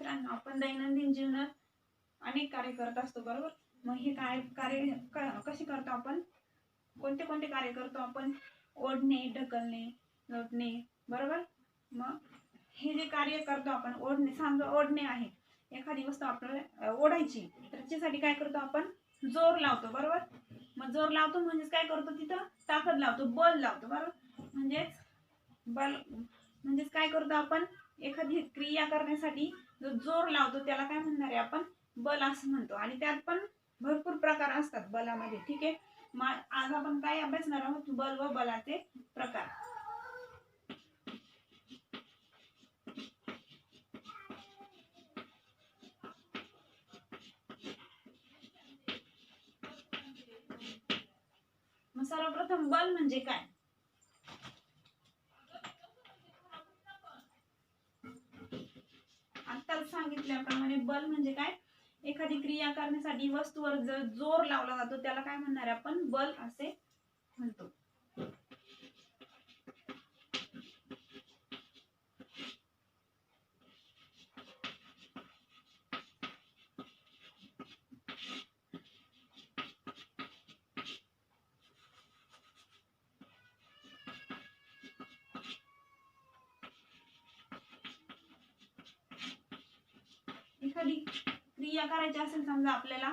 मित्रांनो, आपण दैनंदिन जीवनात अनेक कार्य करत असतो, बरोबर? मग हे कार्य कशी करतो आपण? कोणते कोणते कार्य करतो आपण? ओढणे, ढकलणे, लोटणे, बरोबर? मग हे जे कार्य करतो आपण, ओढणे, समजा ओढणे आहे, एखादी वस्तू आपल्याला ओढायची, तर त्याच्यासाठी काय करतो आपण? जोर लावतो, बरोबर? मग जोर लावतो म्हणजेच काय करतो? तिथं ताकद लावतो, बल लावतो, बरोबर? म्हणजेच काय करतो आपण? एखादी क्रिया करण्यासाठी जो जोर लावतो त्याला काय म्हणणार आहे आपण? बल असं म्हणतो. आणि त्यात पण भरपूर प्रकार असतात बलामध्ये, ठीक आहे? मग आज आपण काय अभ्यासणार आहोत? बल व बलाचे प्रकार. मग सर्वप्रथम बल म्हणजे काय? आता सांगितल्याप्रमाणे बल म्हणजे काय? एखादी क्रिया करण्यासाठी वस्तूवर जर जोर लावला जातो त्याला काय म्हणणार आपण? बल असे म्हणतो. एखादी क्रिया करायची असेल, समजा आपल्याला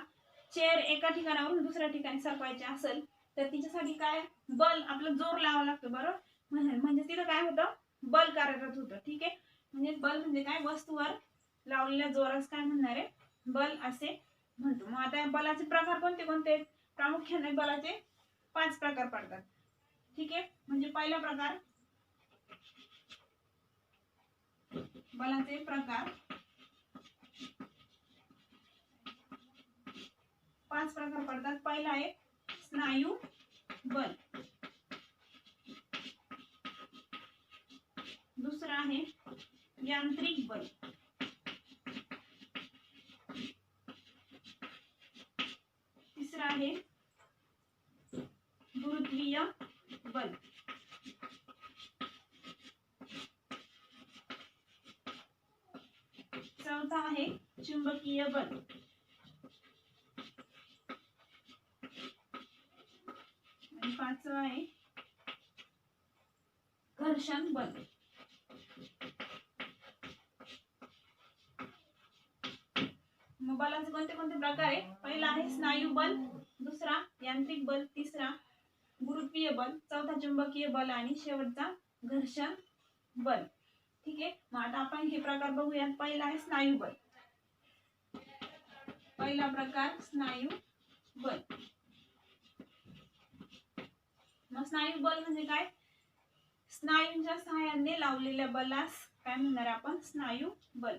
चेअर एका ठिकाणावरून दुसऱ्या ठिकाणी सरकवायची असेल, तर तिच्यासाठी काय? बल, आपलं जोर लावावं लागतं, बरोबर? म्हणजे तिथं काय होतं? बल कार्यरत होतं, ठीक आहे? म्हणजे बल म्हणजे काय? वस्तूवर लावलेल्या जोरास काय म्हणणार आहे? बल असे म्हणतो. मग आता बलाचे प्रकार कोणते कोणते? प्रामुख्याने बलाचे 5 प्रकार पडतात, ठीक आहे? म्हणजे पहिला प्रकार, बलाचे प्रकार 5 प्रकार पडतात. पहिला आहे स्नायू बल, दुसरा आहे यांत्रिक बल, तिसरा आहे गुरुत्वीय बल, चौथा आहे चुंबकीय बल, आणि पाचवा आहे घर्षण बल. मग बलाचे कोणते कोणते प्रकार आहे? पहिला आहे स्नायू बल, दुसरा यांत्रिक बल, तिसरा गुरुत्वीय बल, चौथा चुंबकीय बल आणि शेवटचा घर्षण बल, ठीक आहे? मग आता आपण हे प्रकार बघूयात. पहिला आहे स्नायू बल. पहिला प्रकार स्नायू बल. मग स्नायू बल म्हणजे काय? स्नायूंच्या सहाय्याने लावलेल्या बलास काय म्हणणार आपण? स्नायू बल.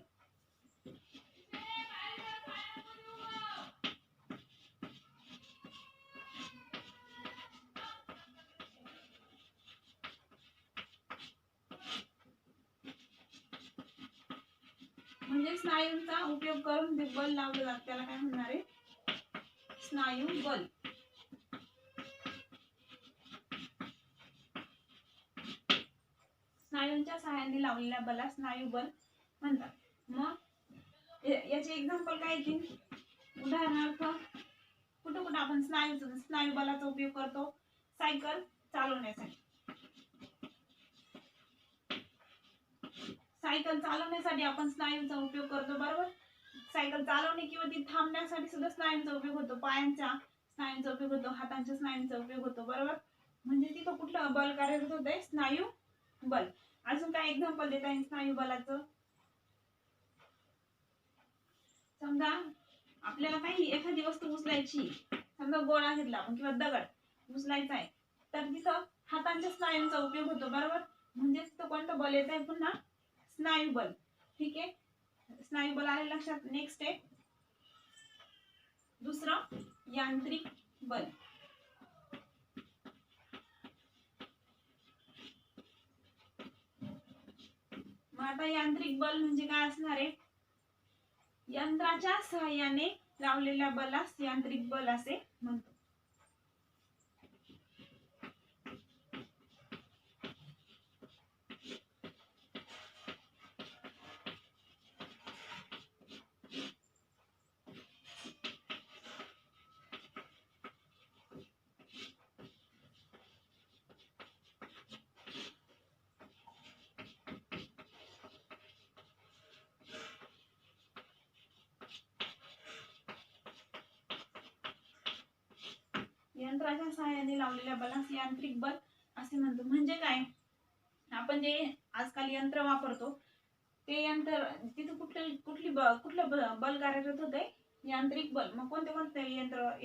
म्हणजे स्नायूंचा उपयोग करून जे बल लावलं जातं त्याला काय म्हणणार आहे? स्नायू बल. स्नायूंच्या सहाय्याने लावलेल्या बलास स्नायू बल म्हणतात. मग याचे एक्झाम्पल काय येतील? उदाहरणार्थ, कुठं कुठं आपण स्नायू बलाचा उपयोग करतो? सायकल चालवण्यासाठी. सायकल चालवण्यासाठी आपण स्नायूंचा उपयोग करतो, बरोबर? सायकल चालवणे किंवा ती थांबण्यासाठी सुद्धा स्नायूंचा उपयोग होतो. पायांच्या स्नायूंचा उपयोग होतो, हातांच्या स्नायूंचा उपयोग होतो, बरोबर? म्हणजे तिथं कुठलं बल कार्यरत होतंय? स्नायू बल. अजून काय एक्झाम्पल देता येईल स्नायू बलाचं? समजा आपल्याला काही एखादी वस्तू उचलायची, समजा गोळा घेतला आपण किंवा दगड उचलायचा आहे, तर तिथं हातांच्या स्नायूंचा उपयोग होतो, बरोबर? म्हणजे तिथं कोणतं बल येत आहे? पुन्हा स्नायू बल, ठीक आहे? स्नायू बल आले लक्षात. नेक्स्ट आहे दुसरं यांत्रिक बल. मग आता यांत्रिक बल म्हणजे काय असणार आहे? यंत्राच्या सहाय्याने लावलेल्या बलास यांत्रिक बल असे म्हणतो. यंत्राच्या सहाय्याने लावलेल्या बलास यांत्रिक बल असे म्हणतो. म्हणजे काय, आपण जे आजकाल यंत्र वापरतो ते यंत्र तिथे कुठलं बल कार्यरत होते, यांत्रिक बल. मग कोणते कोणते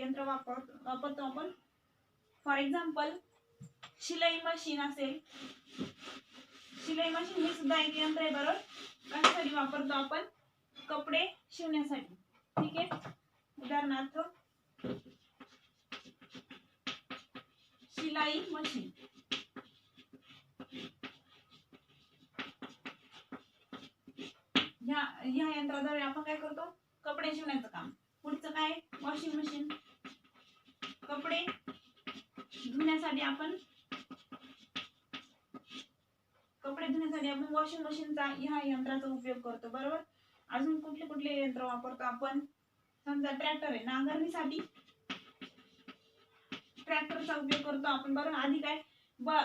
यंत्र वापरतो आपण? फॉर एक्झाम्पल शिलाई मशीन असेल. शिलाई मशीन हे सुद्धा एक यंत्र आहे बरोबर. कशासाठी वापरतो आपण? कपडे शिवण्यासाठी. ठीक आहे. उदाहरणार्थ शिलाई मशीन. ह्या यंत्राद्वारे आपण काय करतो? कपडे शिवण्याचं काम. पुढचं काय? Washing machine. कपडे धुण्यासाठी आपण वॉशिंग मशीनचा ह्या यंत्राचा उपयोग करतो बरोबर. अजून कुठले यंत्र वापरतो आपण? समजा ट्रॅक्टर आहे, नांगरणीसाठी ट्रॅक्टरचा उपयोग करतो आपण बरोबर. आधी काय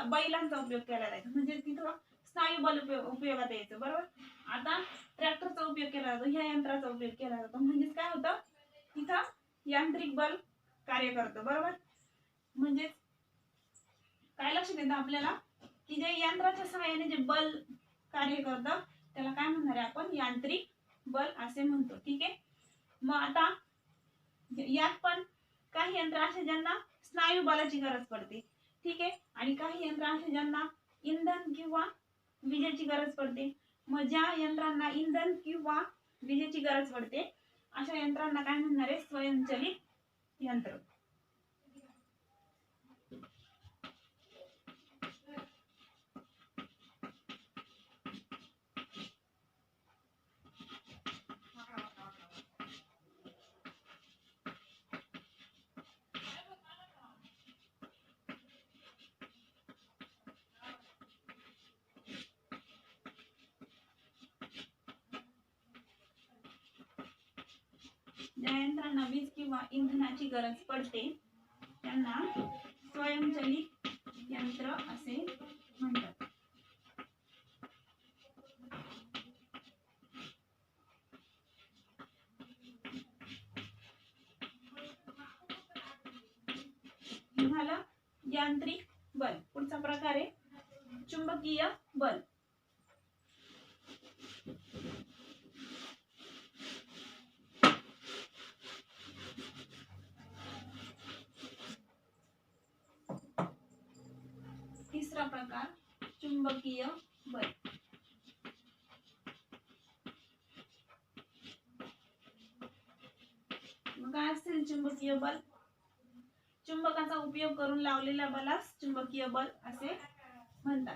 बैलांचा उपयोग केला जायचा, म्हणजे तिथं स्नायू बल उपयोगात यायचं बरोबर. आता ट्रॅक्टरचा उपयोग केला जातो, ह्या यंत्राचा उपयोग केला जातो. म्हणजेच काय होतं, तिथं यांत्रिक बल कार्य करतं बरोबर. म्हणजे काय लक्षात येतं आपल्याला की जे यंत्राच्या सहाय्याने जे बल कार्य करतं त्याला काय म्हणणार आहे आपण? यांत्रिक बल असे म्हणतो. ठीक आहे. मग आता यात पण काही यंत्र असे ज्यांना स्नायू बलाची गरज पडते. ठीक आहे. आणि काही यंत्र असे ज्यांना इंधन किंवा विजेची गरज पडते. मग ज्या यंत्रांना इंधन किंवा विजेची गरज पडते अशा यंत्रांना काय म्हणणार आहे? स्वयंचलित यंत्र. ज्या यंत्रांना वीज किंवा इंधनाची गरज पडते त्यांना स्वयंचलित यंत्र असे म्हणतात. झालं यांत्रिक बल. पुढचा प्रकार आहे चुंबकीय बल. तिसरा प्रकार चुंबकीय बल. मग काय असेल चुंबकीय बल? चुंबकाचा उपयोग करून लावलेल्या बलास चुंबकीय बल असे म्हणतात.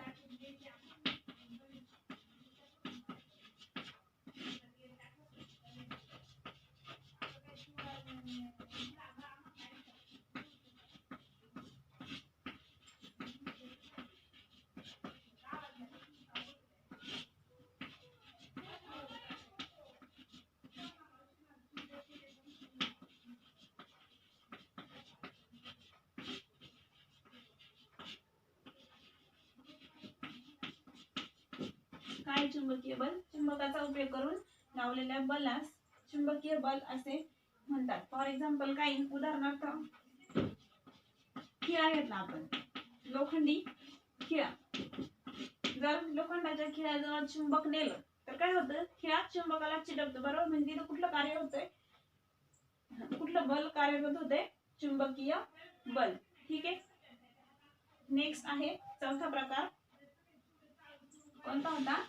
काय चुंबकीय बल? चुंबकाचा उपयोग करून लावलेल्या बलास चुंबकीय बल असे म्हणतात. फॉर एक्झाम्पल काही उदाहरणार्थ खिळा घेतला आपण, लोखंडी खिळा. जर लोखंडाच्या खिळ्याजवळ चुंबक नेलं तर काय होतं? खिळा चुंबकाला चिटकतो बरोबर. म्हणजे तिथं कुठलं कार्य होतंय? कुठलं बल कार्यरत होते? चुंबकीय बल. ठीक आहे. नेक्स्ट आहे चौथा प्रकार. कोणता होता?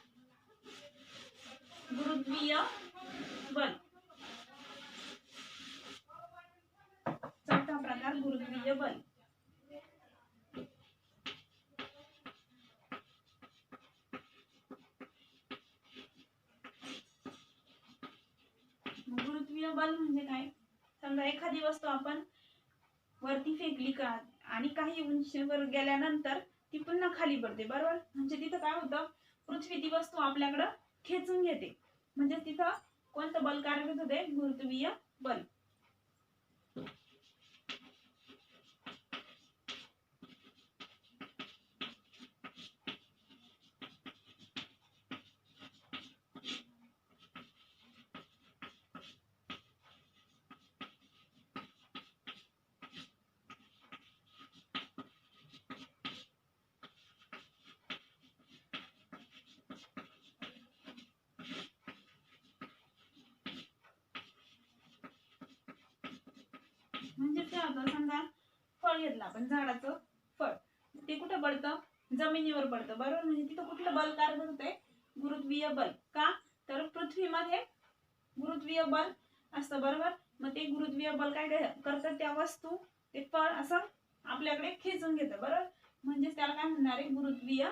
गुरुत्वीय बल. चौथा प्रकार गुरुत्वीय बल. गुरुत्वीय बल म्हणजे काय? समजा एखादी वस्तू आपण वरती फेकली का आणि काही उंचीवर गेल्यानंतर ती पुन्हा खाली पडते बरोबर. म्हणजे तिथं काय होतं? पृथ्वी ती वस्तू आपल्याकडे खेचून घेते. म्हणजे तिथं कोणतं बल कार्यरत होते? गुरुत्वीय बल. म्हणजे काय होतं, समजा फळ घेतलं आपण, झाडाचं फळ, ते कुठं पडतं, जमिनीवर पडतं बरोबर. म्हणजे तिथं कुठलं बल कार्यरत होते, गुरुत्वीय बल. का तर पृथ्वीमध्ये गुरुत्वीय बल असतं बरोबर. मग ते गुरुत्वीय बल काय करतात, त्या वस्तू ते फळ असं आपल्याकडे खेचून घेतं बरोबर. म्हणजेच त्याला काय म्हणणार आहे, गुरुत्वीय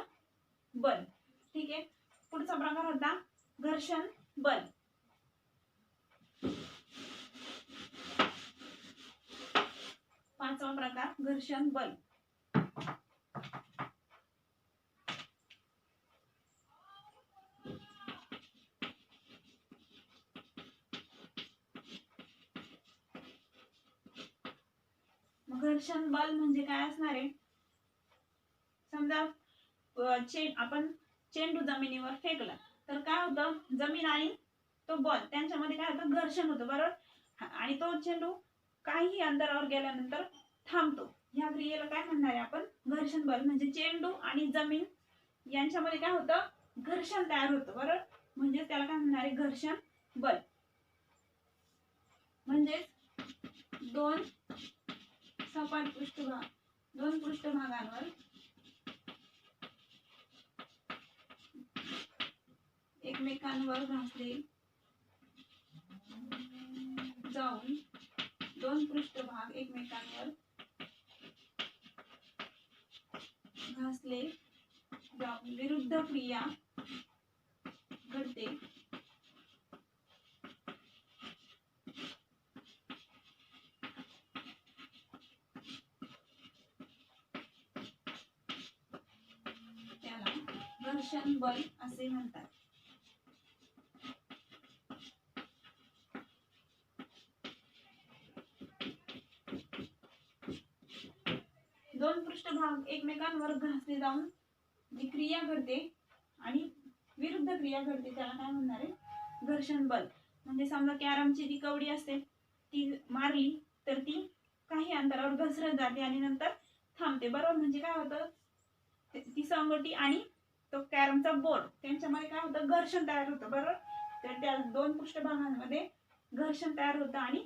बल. ठीक आहे. पुढचा प्रकार होता घर्षण बल. पाचवा प्रकार घर्षण बल. घर्षण बल म्हणजे काय असणार आहे, समजा आपण चेंडू जमिनीवर फेकला तर काय होतं, जमीन आणि तो बॉल त्यांच्यामध्ये काय होतं, घर्षण होतं बरोबर. आणि तो चेंडू काही अंतरावर गेल्यानंतर थांबतो. ह्या क्रियेला काय म्हणणार आहे आपण, घर्षण बल. म्हणजे चेंडू आणि जमीन यांच्यामध्ये काय होतं, घर्षण तयार होतं बरोबर. म्हणजे त्याला काय म्हणणार आहे, घर्षण बल. म्हणजे दोन सपाट पृष्ठभाग, दोन पृष्ठभागांवर एकमेकांवर घासले जाऊन, दोन पृष्ठभाग एकमेकांवर घासले जाऊन विरुद्ध क्रिया घडते. त्याला घर्षण बल असे म्हणतात. दोन पृष्ठभाग एकमेकांवर घासले जाऊन जी क्रिया घडते आणि विरुद्ध क्रिया घडते त्याला काय म्हणणार आहे, घर्षण बल. म्हणजे समजा कॅरमची जी कवडी असते ती मारली तर ती काही अंतरावर घसरत जाते आणि नंतर थांबते बरोबर. म्हणजे काय होतं, ती संगटी आणि तो कॅरमचा बोर्ड त्यांच्यामध्ये काय होतं, घर्षण तयार होतं बरोबर. तर त्या दोन पृष्ठभागांमध्ये घर्षण तयार होतं आणि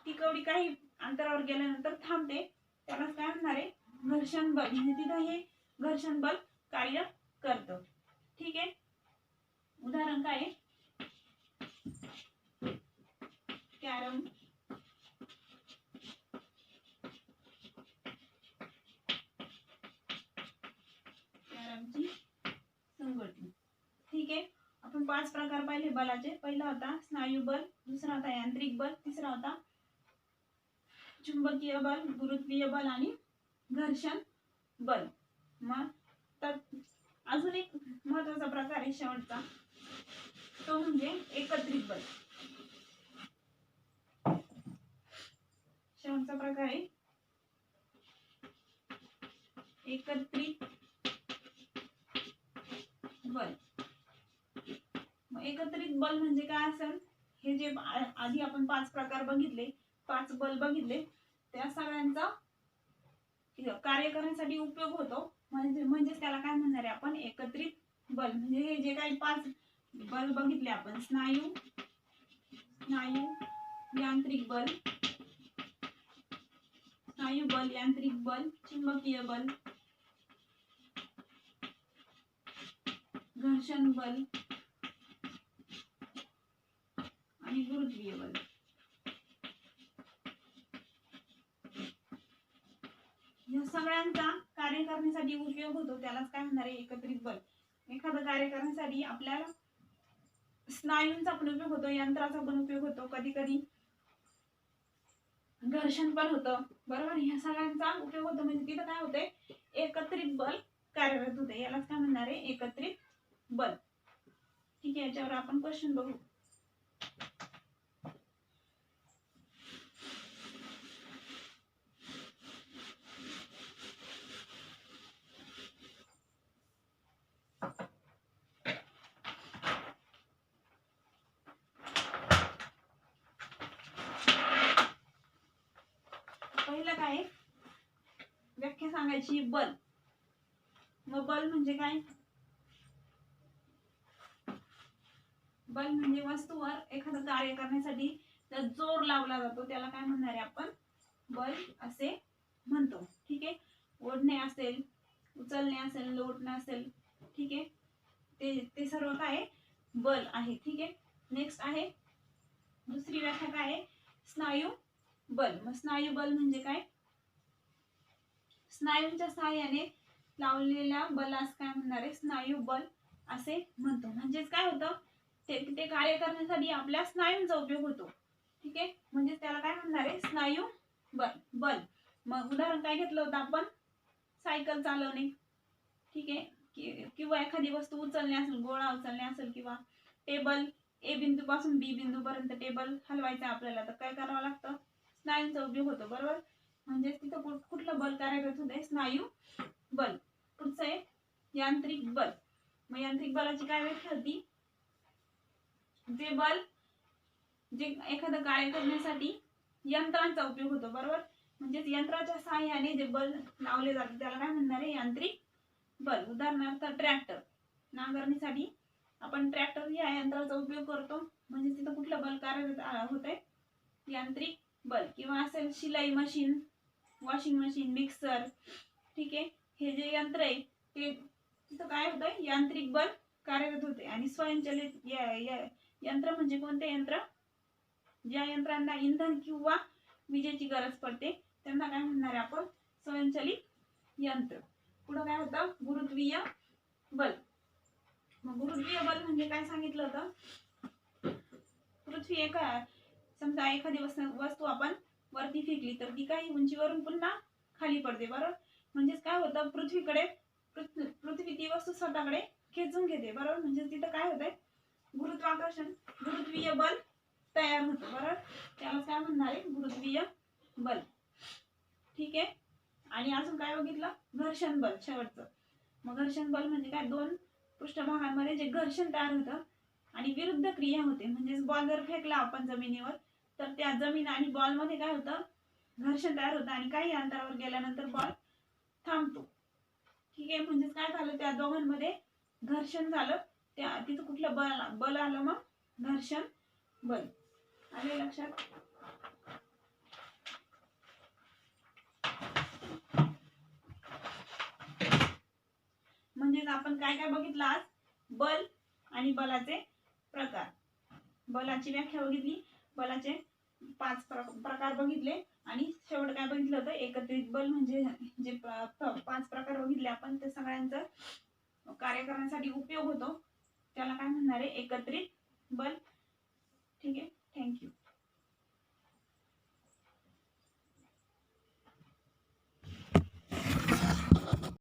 ती कवडी काही अंतरावर गेल्यानंतर थांबते. त्याला काय म्हणणार आहे, घर्षण बल. म्हणजे तिथं हे घर्षण बल कार्य करतं. ठीक आहे. उदाहरण काय आहे, कॅरम कॅरमची संघटना. ठीक आहे. आपण 5 प्रकार पाहिले बलाचे. पहिला होता स्नायू बल, दुसरा होता यांत्रिक बल, तिसरा होता चुंबकीय बल, गुरुत्वीय बल आणि घर्षण बल. मग तर अजून एक महत्वाचा प्रकार आहे शेवटचा, तो म्हणजे एकत्रित बल. शेवटचा प्रकार आहे एकत्रित बल. मग एकत्रित बल म्हणजे काय असेल, हे जे आधी आपण 5 प्रकार बघितले, 5 बल बघितले, त्या सगळ्यांचा कार्य करण्यासाठी उपयोग होतो. म्हणजे त्याला काय म्हणणार आहे आपण, एकत्रित बल. म्हणजे हे जे काही 5 बल बघितले आपण, स्नायू यांत्रिक बल, स्नायू बल, यांत्रिक बल, चुंबकीय बल, घर्षण बल आणि गुरुत्वीय बल. या सगळ्यांचा कार्य करण्यासाठी उपयोग होतो त्यालाच काय म्हणणार आहे, एकत्रित बल. एखादं कार्य करण्यासाठी आपल्याला स्नायूंचा पण उपयोग होतो, यंत्राचा पण उपयोग होतो, कधी कधी घर्षण पण होतं बरोबर. ह्या सगळ्यांचा उपयोग होतो. म्हणजे तिथं काय होतंय, एकत्रित बल कार्यरत होते. यालाच काय म्हणणार आहे, एकत्रित बल. ठीक आहे. याच्यावर आपण क्वेश्चन बघू. पहिलं काय, व्याख्या सांगायची बल. मग बल म्हणजे काय, बल म्हणजे वस्तूवर एखादं कार्य करण्यासाठी जोर लावला जातो त्याला काय म्हणणार आहे आपण, बल असे म्हणतो. ठीक आहे, ओढणे असेल, उचलणे असेल, लोटणे असेल, ठीक आहे, ते सर्व काय आहे, बल आहे. ठीक आहे, नेक्स्ट आहे दुसरी व्याख्या काय आहे, स्नायू बल. मग स्नायू बल म्हणजे काय, स्नायूंच्या सहाय्याने लावलेल्या बलास काय म्हणणार आहे, स्नायू बल असे म्हणतो. म्हणजेच काय होतं, ते कार्य करण्यासाठी आपल्या स्नायूंचा उपयोग होतो. ठीक आहे, म्हणजे त्याला काय म्हणणार आहे, स्नायू बल. मग उदाहरण काय घेतलं होतं आपण, सायकल चालवणे. ठीक आहे, किंवा एखादी वस्तू उचलणे असेल, गोळा उचलणे असेल, किंवा टेबल ए बिंदू पासून बी बिंदू पर्यंत टेबल हलवायचा आपल्याला, तर काय करावं लागतं, स्नायूंचा उपयोग होतो. बरोबर, म्हणजे तिथं कुठलं बल कार्यरत होते, स्नायू बल. पुढचं आहे यांत्रिक बल. मग यांत्रिक बलाची काय व्याख्या होती, जे बल जे एखादं कार्य करण्यासाठी यंत्रांचा उपयोग होतो. बरोबर, म्हणजे यंत्राच्या सहाय्याने जे बल लावले जाते त्याला काय म्हणणार आहे, यांत्रिक बल. उदाहरणार्थ ट्रॅक्टर, नांगरणीसाठी आपण ट्रॅक्टर या यंत्राचा उपयोग करतो, म्हणजे तिथं कुठलं बल कार्यरत होतंय, यांत्रिक बल. किंवा असेल शिलाई मशीन, वॉशिंग मशीन, मिक्सर. ठीक आहे, हे जे यंत्र आहे ते तिथं काय होतंय, यांत्रिक बल कार्यरत होते. आणि स्वयंचलित यंत्र म्हणजे कोणते यंत्र, ज्या यंत्रांना इंधन किंवा विजेची गरज पडते त्यांना काय म्हणणार आहे आपण, स्वयंचलित यंत्र. पुढे काय होतं, गुरुत्वीय बल. मग गुरुत्वीय बल म्हणजे काय सांगितलं होतं, पृथ्वी समजा एखादी वस्तू आपण वरती फेकली तर ती काही उंचीवरून पुन्हा खाली पडते. बरोबर, म्हणजेच काय होतं, पृथ्वी ती वस्तू स्वतःकडे खेचून घेते. बरोबर, म्हणजे तिथं काय होतंय, गुरुत्वाकर्षण, गुरुत्वीय बल तयार होतं. बरोबर, त्याला काय म्हणणार आहे, गुरुत्वीय बल. ठीक आहे, आणि अजून काय बघितलं, घर्षण बल शेवटचं. मग घर्षण बल म्हणजे काय, दोन पृष्ठभागांमध्ये जे घर्षण तयार होतं आणि विरुद्ध क्रिया होते. म्हणजे बॉल जर फेकला आपण जमिनीवर तर त्या जमीन आणि बॉल मध्ये काय होतं, घर्षण तयार होतं आणि काही अंतरावर गेल्यानंतर बॉल थांबतो. ठीक आहे, म्हणजेच काय झालं, त्या दोघांमध्ये घर्षण झालं, तिथं कुठलं बल आलं, मग घर्षण बल. आले लक्षात. म्हणजेच आपण काय काय बघितलं आज, बल आणि बलाचे प्रकार. बलाची व्याख्या बघितली, बलाचे 5 प्रकार बघितले, आणि शेवट काय बघितलं होतं, एकत्रित बल. म्हणजे जे 5 प्रकार बघितले आपण, ते सगळ्यांचं कार्य करण्यासाठी उपयोग होतो त्याला काय म्हणणार आहे, एकत्रित बल. ठीक आहे, थँक्यू.